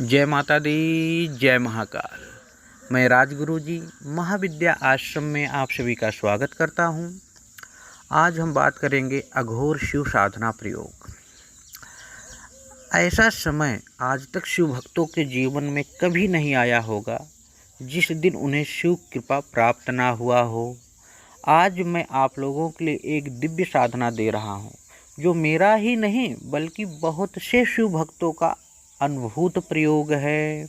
जय माता दी, जय महाकाल। मैं राजगुरु जी महाविद्या आश्रम में आप सभी का स्वागत करता हूं। आज हम बात करेंगे अघोर शिव साधना प्रयोग। ऐसा समय आज तक शिव भक्तों के जीवन में कभी नहीं आया होगा जिस दिन उन्हें शिव कृपा प्राप्त ना हुआ हो। आज मैं आप लोगों के लिए एक दिव्य साधना दे रहा हूं, जो मेरा ही नहीं बल्कि बहुत से शिव भक्तों का अनुभूत प्रयोग है।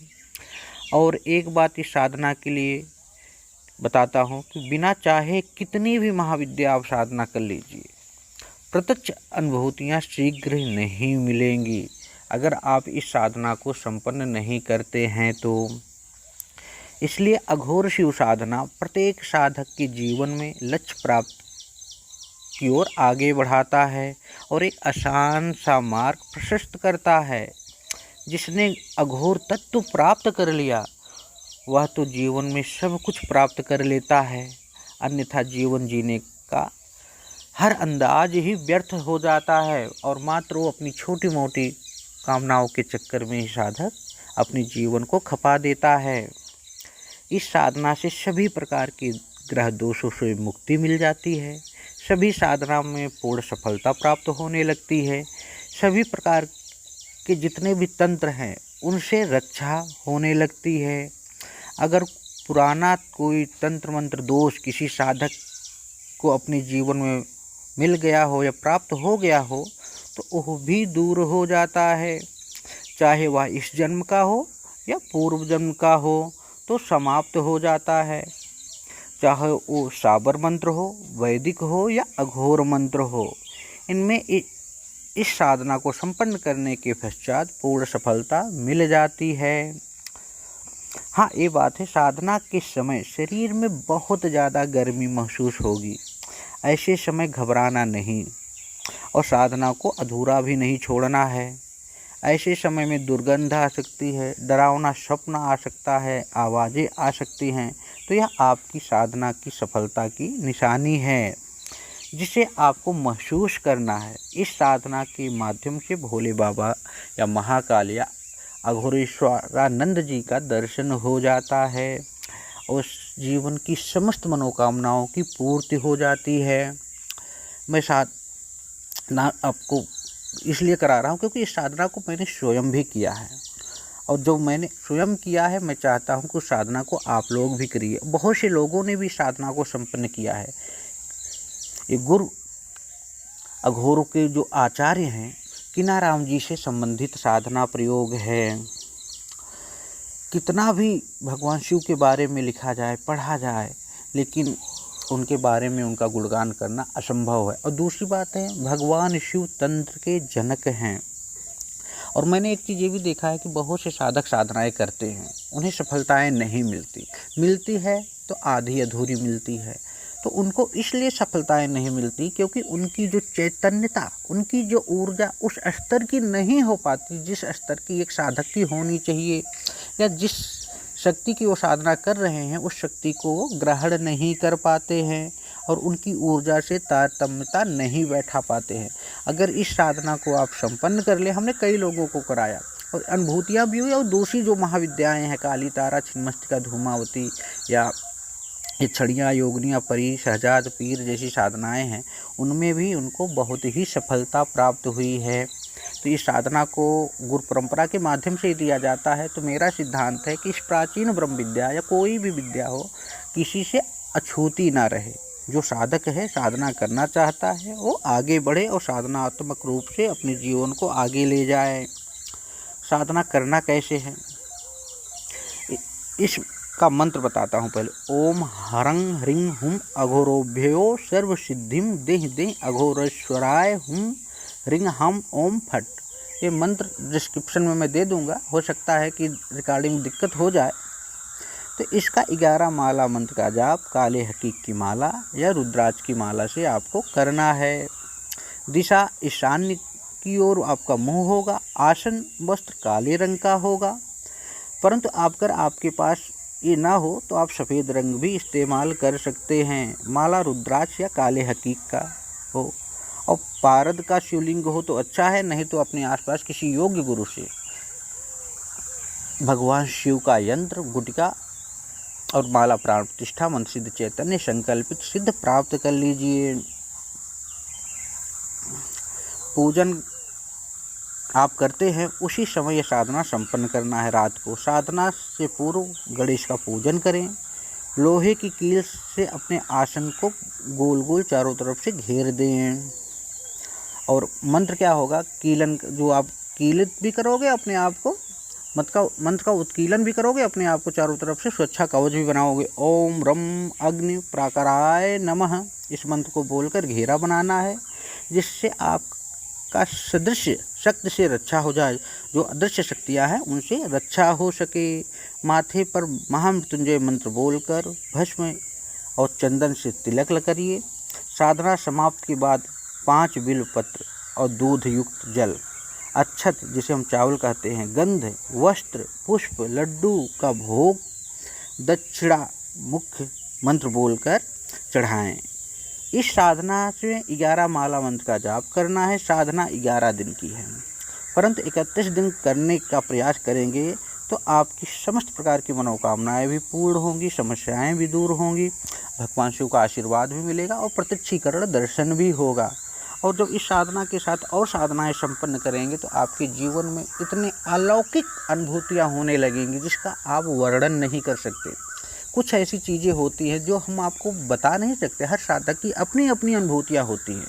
और एक बात इस साधना के लिए बताता हूँ कि बिना चाहे कितनी भी महाविद्या आप साधना कर लीजिए, प्रत्यक्ष अनुभूतियाँ शीघ्र नहीं मिलेंगी अगर आप इस साधना को संपन्न नहीं करते हैं तो। इसलिए अघोर शिव साधना प्रत्येक साधक के जीवन में लक्ष्य प्राप्त की ओर आगे बढ़ाता है और एक आसान सा मार्ग प्रशस्त करता है। जिसने अघोर तत्व प्राप्त कर लिया वह तो जीवन में सब कुछ प्राप्त कर लेता है, अन्यथा जीवन जीने का हर अंदाज ही व्यर्थ हो जाता है और मात्र वो अपनी छोटी मोटी कामनाओं के चक्कर में ही साधक अपने जीवन को खपा देता है। इस साधना से सभी प्रकार के ग्रह दोषों से मुक्ति मिल जाती है, सभी साधना में पूर्ण सफलता प्राप्त होने लगती है, सभी प्रकार के जितने भी तंत्र हैं उनसे रक्षा होने लगती है। अगर पुराना कोई तंत्र मंत्र दोष किसी साधक को अपने जीवन में मिल गया हो या प्राप्त हो गया हो तो वह भी दूर हो जाता है, चाहे वह इस जन्म का हो या पूर्व जन्म का हो तो समाप्त हो जाता है। चाहे वो साबर मंत्र हो, वैदिक हो या अघोर मंत्र हो, इनमें इस साधना को संपन्न करने के पश्चात पूर्ण सफलता मिल जाती है। हाँ, ये बात है, साधना के समय शरीर में बहुत ज़्यादा गर्मी महसूस होगी। ऐसे समय घबराना नहीं और साधना को अधूरा भी नहीं छोड़ना है। ऐसे समय में दुर्गंध आ सकती है, डरावना स्वप्न आ सकता है, आवाज़ें आ सकती हैं, तो यह आपकी साधना की सफलता की निशानी है जिसे आपको महसूस करना है। इस साधना के माध्यम से भोले बाबा या महाकाल या अघोरेश्वरानंद जी का दर्शन हो जाता है और जीवन की समस्त मनोकामनाओं की पूर्ति हो जाती है। मैं साधना आपको इसलिए करा रहा हूँ क्योंकि इस साधना को मैंने स्वयं भी किया है और जो मैंने स्वयं किया है मैं चाहता हूँ कि उस साधना को आप लोग भी करिए। बहुत से लोगों ने भी साधना को संपन्न किया है। ये गुरु अघोरों के जो आचार्य हैं किनाराम जी से संबंधित साधना प्रयोग है। कितना भी भगवान शिव के बारे में लिखा जाए, पढ़ा जाए, लेकिन उनके बारे में उनका गुणगान करना असंभव है। और दूसरी बात है, भगवान शिव तंत्र के जनक हैं और मैंने एक चीज़ ये भी देखा है कि बहुत से साधक साधनाएं करते हैं, उन्हें सफलताएं नहीं मिलती है तो आधी अधूरी मिलती है। तो उनको इसलिए सफलताएं नहीं मिलती क्योंकि उनकी जो चैतन्यता, उनकी जो ऊर्जा उस स्तर की नहीं हो पाती जिस स्तर की एक साधक की होनी चाहिए, या जिस शक्ति की वो साधना कर रहे हैं उस शक्ति को वो ग्रहण नहीं कर पाते हैं और उनकी ऊर्जा से तारतम्यता नहीं बैठा पाते हैं। अगर इस साधना को आप संपन्न कर ले, हमने कई लोगों को कराया और अनुभूतियाँ भी हुई। और दूसरी जो महाविद्याएँ हैं, काली तारा, छिन्नमस्तिका, धूमावती या ये छड़ियाँ, योगनियाँ, परी, शहजाद, पीर जैसी साधनाएं हैं, उनमें भी उनको बहुत ही सफलता प्राप्त हुई है। तो इस साधना को गुरु परंपरा के माध्यम से दिया जाता है। तो मेरा सिद्धांत है कि इस प्राचीन ब्रह्म विद्या या कोई भी विद्या हो, किसी से अछूती ना रहे। जो साधक है, साधना करना चाहता है, वो आगे बढ़े और साधनात्मक रूप से अपने जीवन को आगे ले जाए। साधना करना कैसे है इसका मंत्र बताता हूँ। पहले ओम हरं ह्रीं हुम अघोरोभ्यो सर्व सिद्धिम देह देह अघोरेश्वराय हुम ह्रीं हम ओम फट। ये मंत्र डिस्क्रिप्शन में मैं दे दूंगा, हो सकता है कि रिकॉर्डिंग में दिक्कत हो जाए। तो इसका 11 माला मंत्र का जाप काले हकीक की माला या रुद्राक्ष की माला से आपको करना है। दिशा ईशान्य की ओर आपका मुंह होगा, आसन वस्त्र काले रंग का होगा, परंतु अगर आपके पास ये ना हो तो आप सफ़ेद रंग भी इस्तेमाल कर सकते हैं। माला रुद्राक्ष या काले हकीक का हो और पारद का शिवलिंग हो तो अच्छा है, नहीं तो अपने आसपास किसी योग्य गुरु से भगवान शिव का यंत्र, गुटिका और माला प्राण प्रतिष्ठा मंत्र सिद्ध चैतन्य संकल्पित सिद्ध प्राप्त कर लीजिए। पूजन आप करते हैं उसी समय यह साधना संपन्न करना है। रात को साधना से पूर्व गणेश का पूजन करें। लोहे की कील से अपने आसन को गोल गोल चारों तरफ से घेर दें। और मंत्र क्या होगा, कीलन जो आप कीलित भी करोगे अपने आप को, मंत्र का उत्कीलन भी करोगे, अपने आप को चारों तरफ से सुरक्षा कवच भी बनाओगे। ओम रम अग्नि प्राकाराय नमः, इस मंत्र को बोलकर घेरा बनाना है, जिससे आपका सदृश्य शक्ति से रक्षा हो जाए। जो अदृश्य शक्तियाँ हैं उनसे रक्षा हो सके। माथे पर महामृत्युंजय मंत्र बोलकर भस्म और चंदन से तिलक करिए। साधना समाप्त के बाद 5 बिल्व पत्र और दूध युक्त जल, अक्षत जिसे हम चावल कहते हैं, गंध, वस्त्र, पुष्प, लड्डू का भोग, दक्षिणा मुख्य मंत्र बोलकर चढ़ाएं। इस साधना से 11 माला मंत्र का जाप करना है। साधना 11 दिन की है, परंतु 31 दिन करने का प्रयास करेंगे तो आपकी समस्त प्रकार की मनोकामनाएं भी पूर्ण होंगी, समस्याएं भी दूर होंगी, भगवान शिव का आशीर्वाद भी मिलेगा और प्रत्यक्षीकरण दर्शन भी होगा। और जब इस साधना के साथ और साधनाएं संपन्न करेंगे तो आपके जीवन में इतने अलौकिक अनुभूतियां होने लगेंगी जिसका आप वर्णन नहीं कर सकते। कुछ ऐसी चीज़ें होती हैं जो हम आपको बता नहीं सकते। हर साधक की अपनी अपनी अनुभूतियां होती हैं।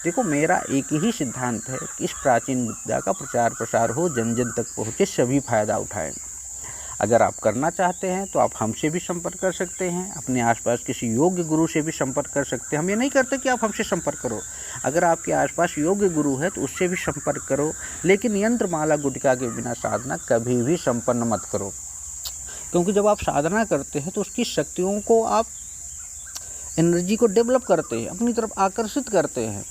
देखो, मेरा एक ही सिद्धांत है कि इस प्राचीन विद्या का प्रचार प्रसार हो, जन जन तक पहुँचे, सभी फायदा उठाएं। अगर आप करना चाहते हैं तो आप हमसे भी संपर्क कर सकते हैं, अपने आसपास किसी योग्य गुरु से भी संपर्क कर सकते हैं। हम ये नहीं करते कि आप हमसे संपर्क करो। अगर आपके आसपास योग्य गुरु है तो उससे भी संपर्क करो, लेकिन यंत्र माला गुटिका के बिना साधना कभी भी संपन्न मत करो। क्योंकि जब आप साधना करते हैं तो उसकी शक्तियों को आप एनर्जी को डेवलप करते हैं, अपनी तरफ आकर्षित करते हैं,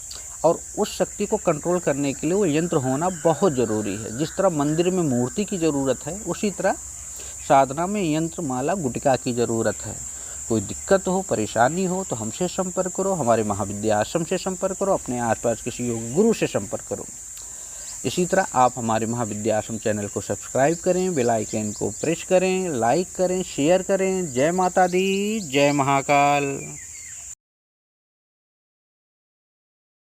और उस शक्ति को कंट्रोल करने के लिए वो यंत्र होना बहुत ज़रूरी है। जिस तरह मंदिर में मूर्ति की ज़रूरत है, उसी तरह साधना में यंत्र माला गुटिका की ज़रूरत है। कोई दिक्कत हो, परेशानी हो तो हमसे संपर्क करो, हमारे महाविद्या आश्रम से संपर्क करो, अपने आसपास किसी योग गुरु से संपर्क करो। इसी तरह आप हमारे महाविद्या आश्रम चैनल को सब्सक्राइब करें, बेल आइकन को प्रेस करें, लाइक करें, शेयर करें। जय माता दी, जय महाकाल।